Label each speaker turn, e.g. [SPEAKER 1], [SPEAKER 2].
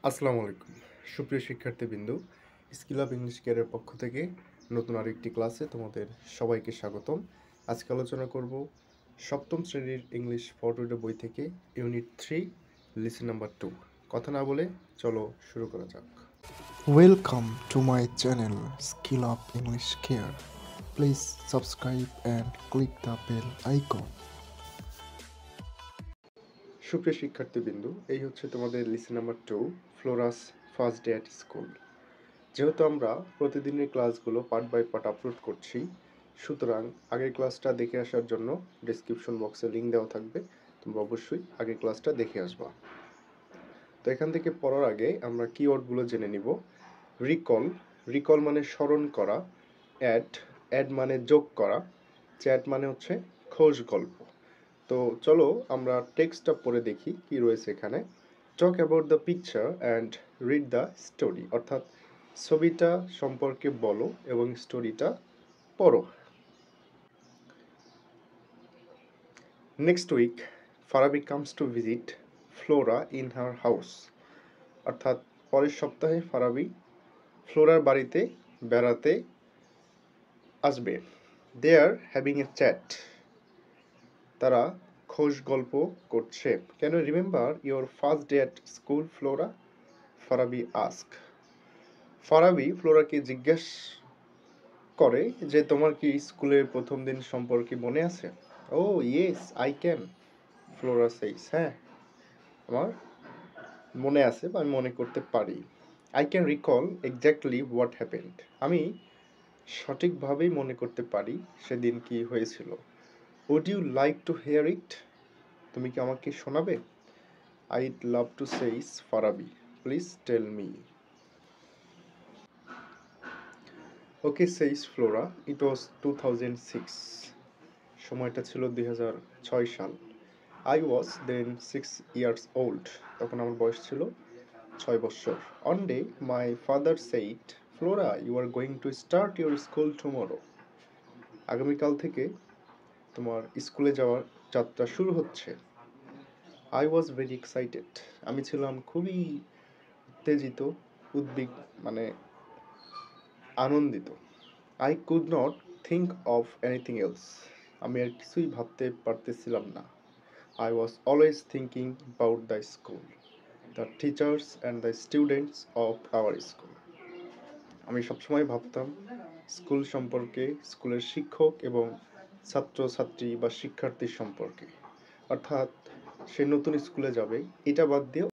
[SPEAKER 1] আসসালামু আলাইকুম সুপ্রিয় শিক্ষার্থীবৃন্দ, স্কিল অফ ইংলিশ কেয়ারের পক্ষ থেকে নতুন আরেকটি ক্লাসে তোমাদের সবাইকে স্বাগতম। আজকে আলোচনা করব সপ্তম শ্রেণীর ইংলিশ ফরওয়ার্ড বই থেকে ইউনিট 3 লেসন নাম্বার 2। কথা না বলে চলো শুরু করা যাক।
[SPEAKER 2] Welcome to my channel Skill Up English Care. Please subscribe and click the bell icon.
[SPEAKER 1] সুপ্রিয় শিক্ষার্থীবৃন্দ, এই হচ্ছে তোমাদের lesson number 2, Flora's first day at school. যেহেতু আমরা প্রতিদিনের ক্লাসগুলো পার্ট বাই পার্ট আপলোড করছি, সুতরাং আগের ক্লাসটা দেখে আসার জন্য ডেসক্রিপশন বক্সে লিঙ্ক দেওয়া থাকবে, তোমরা অবশ্যই আগের ক্লাসটা দেখে আসবা। তো এখান থেকে পড়ার আগে আমরা কিওয়ার্ডগুলো জেনে নিব। রিকল মানে স্মরণ করা, অ্যাড মানে যোগ করা, চ্যাট মানে হচ্ছে খোঁজ গল্প। তো চলো আমরা টেক্সটটা পড়ে দেখি কি রয়েছে এখানে। Talk about the picture and read the story, অর্থাৎ ছবিটা সম্পর্কে বলো এবং স্টোরিটা পড়ো। Next week Farabi comes to visit Flora in her house, অর্থাৎ পরের সপ্তাহে ফারাবি ফ্লোরার বাড়িতে বেড়াতে আসবে। দে আর হ্যাভিং এ চ্যাট, তারা খোশ গল্প করছে। Can you remember your first day at school Flora? Farabi ask. Farabi ফ্লোরাকে জিজ্ঞেস করে যে তোমার কি স্কুলের প্রথম দিন সম্পর্কে মনে আছে? Oh yes I can, Flora says, হ্যাঁ আমার মনে আছে বা আমি মনে করতে পারি। I can recall exactly what happened, আমি সঠিকভাবেই মনে করতে পারি সেদিন কি হয়েছিল। Would you like to hear it, তুমি কি আমাকে শোনাবে? I'd love to says Farabi, please tell me. Okay says Flora, it was 2006, সময়টা ছিল 2006 সাল। I was then 6 years old, তখন আমার বয়স ছিল 6 বছর। One day my father said Flora you are going to start your school tomorrow, আগামীকাল থেকে তোমার স্কুলে যাওয়ার যাত্রা শুরু হচ্ছে। আই ওয়াজ ভেরি এক্সাইটেড, আমি ছিলাম খুবই উত্তেজিত, মানে আনন্দিত। I could not think of anything else, আমি আর কিছুই ভাবতে পারতেছিলাম না। I was always thinking about the school, the teachers and the students of our school. আমি সবসময় ভাবতাম স্কুল সম্পর্কে, স্কুলের শিক্ষক এবং ছাত্রছাত্রী বা শিক্ষার্থী সম্পর্কে। অর্থাৎ সে নতুন স্কুলে যাবে, এটা বাদ দিয়ে